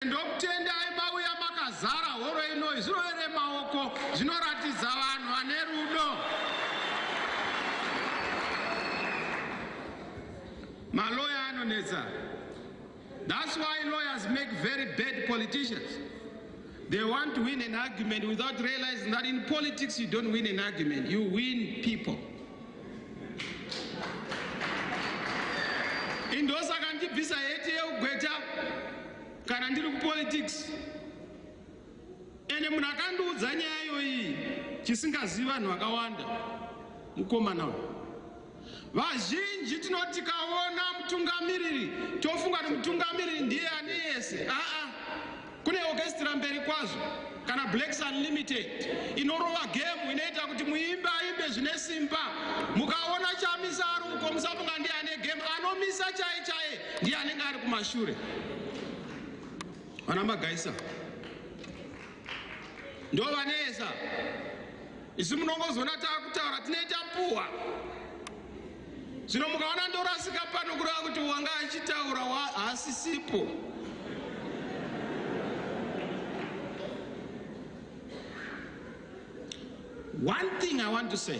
Ndokutenda imauya makazara horo ino zvinovere maoko zvinoratidza vanhu vane rudo. Malawyer anonetsa. That's why lawyers make very bad politicians. They want to win an argument without realizing that in politics you don't win an argument, you win people. Indosa kandibvisa heti yeugweta kana ndiri kupolitics. Ene munhu akandiudza nyaya iyoyi chisingazivi vanhu vakawanda mukomana uyu. Vazhinji tinoti kaona mutungamiriri tofunga kuti mutungamiriri ndiye ane yese. Kune orchestra mberi kwazvo kana Blacks Unlimited inorova game inoita kuti muimbe aimbe zvine simba. Mukaona Chamisa ari uko musafunga ndiye ane game, anomisa chaiye chaiye ndiye anenge ari kumashure. Vana Magaisa ndo vanesa. Isi munongozona taakutaura tinoita puwa. Zvino mukaona ndorasika pano kureva kuti wanga achitaura hasisipo. One thing I want to say.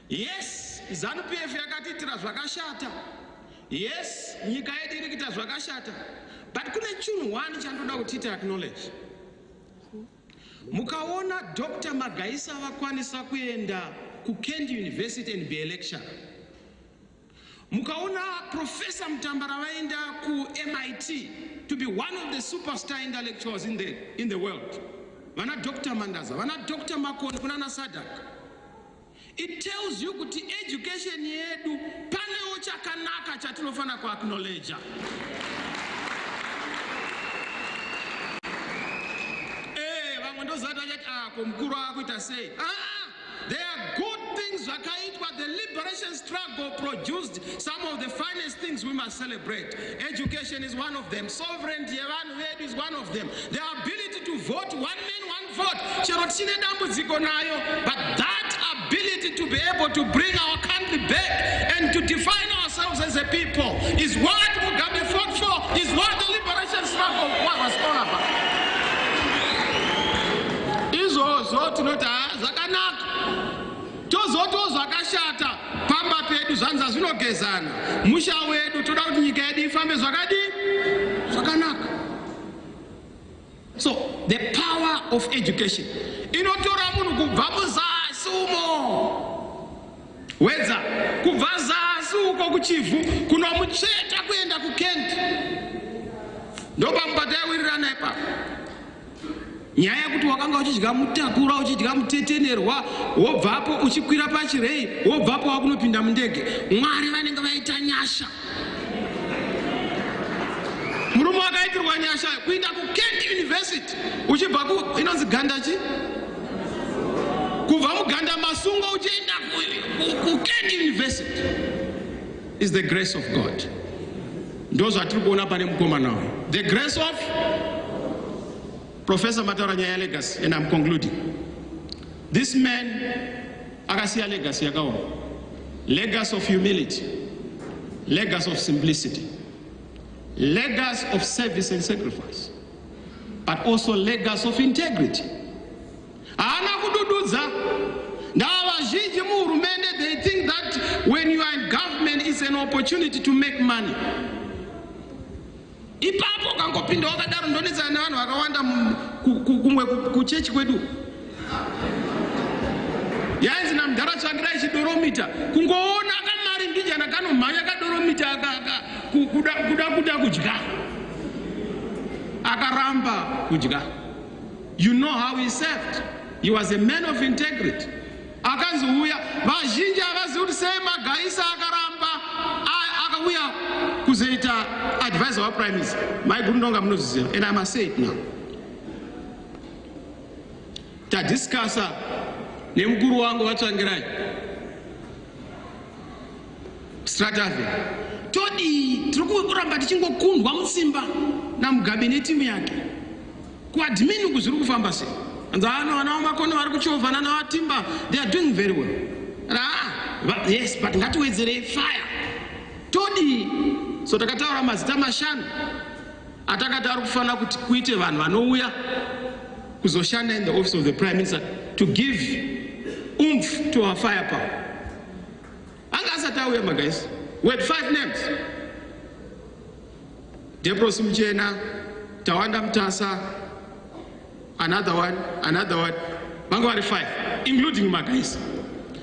Yes, ZANU-PF yakatitira zvakashata. Yes, nyika yedu iri kuita zvakashata. But kune chinhu one chandoda kuti acknowledge. Mukaona Dr. Magaisa vakwanisa kuenda ku Kent University and be a lecturer. Mukaona Professor Mtambara vaenda ku MIT to be one of the superstar intellectuals in the world. Vana Dr. Mandaza, vana Dr. Makoni, kunana Sadak. It tells you kuti education yedu paneo chakanaka chatinofana ku acknowledge. There are good things but the liberation struggle produced some of the finest things we must celebrate. Education is one of them. Sovereignty is one of them. The ability to vote, one man, one vote. But that ability to be able to bring our country back and to define ourselves as a people is what Mugabe fought for, is what the liberation struggle was all about. Tinota zvakanaka tozoto zvakashata pamba pedu zvanza zvinogezana musha wedu toda kuti nyika yedu ifambe zvakanaka. So the power of education inotora munhu kubva muzasi umo wedza kubva zasi uko kuchivhu kunomutsveta kuenda kuKent ndopamubata yawirirana ipapo. Nyaya kuti wakanga uchidya mutakura uchidya mutetenerwa wobvapo uchikwira pachirei wobvapo wakunopinda mundege. Mwari vanenge vaita nyasha. Murume wakaitirwa nyasha kuenda ku Kent University uchibva ku inonzi Gandachi kubva muganda masungo uchienda ku Kent University is the grace of God. Ndo zvatiri kuona pane mukomana uyu. The grace of Professor Mataura nyaya legacy, and I'm concluding. This man akasiya legacy yakaoma. Legacy of humility, legacy of simplicity, legacy of service and sacrifice, but also legacy of integrity. Ana kudududza. Now vazhinji muhurumende, they think that when you are in government it's an opportunity to make money. Ipapo kangopinda wakadaro ndonetsa navanhu vakawanda kumwe kuchechi kwedu. Yanzi namudhara tsvangirai chidoromita kungoona kamari mbijana kanomhanya kadoromita kuda kudya. Akaramba kudya. You know how he served. He was a man of integrity. Akazouya vazhinji avazivi kuti sei Magaisa akaramba akauya kuzoita advisor wa prime minister. My Gurundonga munozviziva, and I must say it now. Tadiscasa nemukuru wangu vatsvangirai strategy. Todi tiri kuramba tichingokundwa musimba naMugabe netimu yake. Kuadmin uku zviri kufamba sei? Anzano vana vamakoni vari kuchovhana navatimba, they are doing very well. Yes, but ngatiwedzere fire. Todi so takataura mazita mashanu atakati ari kufanira kuti kuite vanhu vanouya kuzoshanda in the office of the Prime Minister to give oomph to our firepower. Anga asati auya Magaisa. We had 5 names. Debros Mchena, Tawanda Mtasa, another one. Mangwari 5, including Magaisa.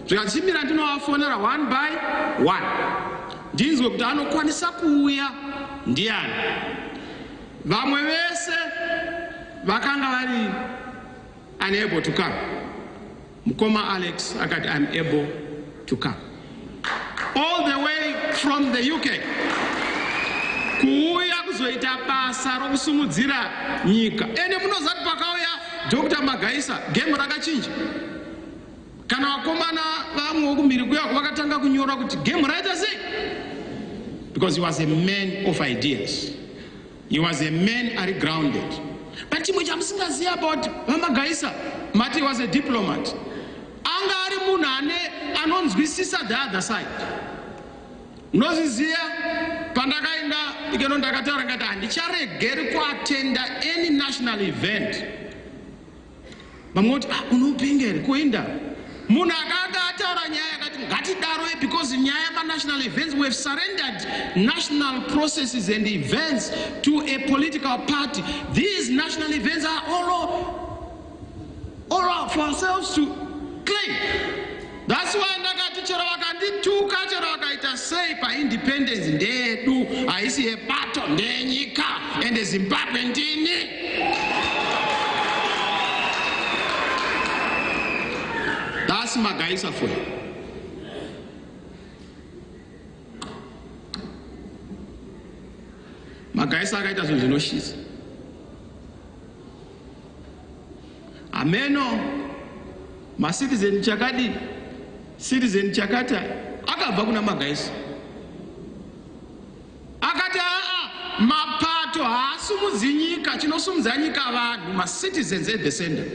So Yachimira ndino wafonera one by one. Ndinzwe kuti anokwanisa kuuya ndiani. Vamwe vese vakanga vari unable to come. Mukoma Alex akati I'm able to come. All the way from the UK. Kuuya kuzoita basa rokusumudzira nyika. Ene munozati pakauya Dr. Magaisa game rakachinja. Kana vakomana vamwe kumhiri kuya vakatanga kunyora kuti game raita sei? Because he was a man of ideas. He was a man ari grounded. But chimwe chamusingaziva about Magaisa, Mati was a diplomat. Anga ari munhu anonzwisisa the other side. Nozviziva pandakaenda ikeno ndakataura ngati handicharegeri kuatenda any national event. Vamwe kuti unopinga here kuenda. Munhu akanga ataura nyaya yakati ngatidaro because nyaya yama-national events, we have surrendered national processes and events to a political party. These national events are all for ourselves to claim. That's why ndakati chero vakandituka chero vakaita sei pa-independence ndedu haisi yepato ndenyika ende Zimbabwe ndini. That's Magaisa for you. Magaisa akaita zvinhu zvinoshiza. Ameno ma-citizen chakadi citizen chakata akabva kuna Magaisa. Akati mapato haasumudzi nyika, chinosumudza nyika vanhu, ma-citizens at the center.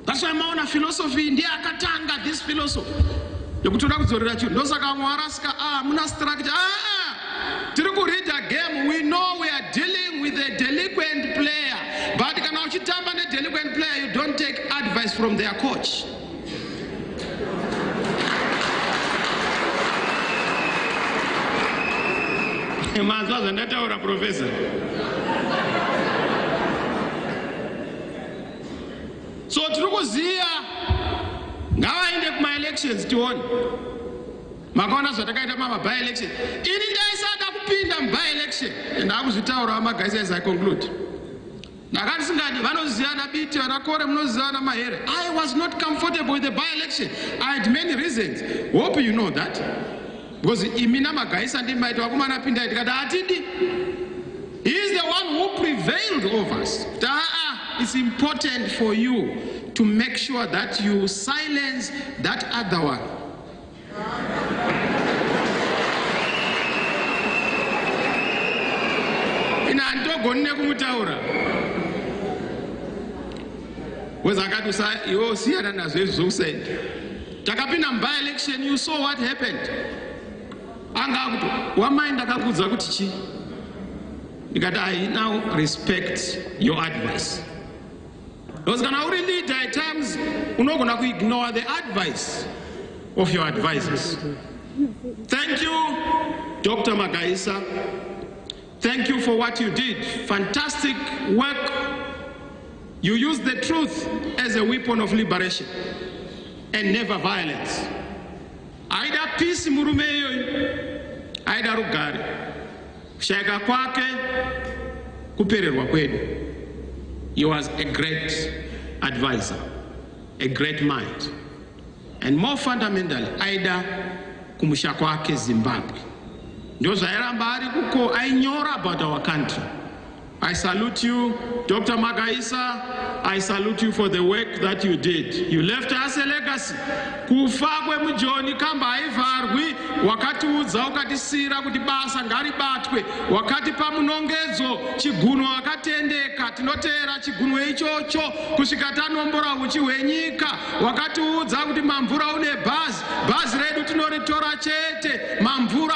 That's why maona philosophy ndiye akatanga this philosophy. Yokutoda kudzorera chinhu. Ndosaka mwarasika muna structure. Tiri kuread a game, we know we are dealing with a delinquent player. But kana uchitamba ne delinquent player, you don't take advice from their coach. Manzwaza ndataura professor. So tirikuziya ngavaende kuma-elections tione. Makaona zvatakaita by-election. Ini ndaisada kupinda by-election. Ndakuzvitaura Magaisa as I conclude. Ndakati singadi vanoziyana biti vanakore munoziyana mahere. I was not comfortable with the by-election. I had many reasons. Hope you know that. Because imina Magaisa ndimaita vakomana pinda tikati atidi. He is the one who prevailed over us. It's important for you to make sure that you silence that other one. Inantogonne kumutaura. Wezakati usiyana nazo ezosenda. Takapinda by-election, you saw what happened. Anga kuti wamainda akakudza kuti chi? Because I now respect your advice. Because kana uri leader at times unogona ignore the advice of your advisors. Thank you, Dr. Magaisa. Thank you for what you did. Fantastic work. You used the truth as a weapon of liberation and never violence. Aida peace murumeyo, aida rugari. Kushayika kwake kupererwa kwedu. He was a great advisor, a great mind, and more fundamentally, aida kumusha kwake Zimbabwe. Ndio zvairamba ari kuko ainyora about our country. I salute you, Dr. Magaisa. I salute you for the work that you did. You left us a legacy. Kufa kwemujoni kamba haivarwi, wakati udza ukatisira kuti basa ngaribatwe, wakati pamunongedzo chiguno wakatendeka, tinotera chiguno ichocho kusvika tanombora uchi hwenyika, wakati udza kuti mamvura une bhazi redu tinoritora chete, mamvura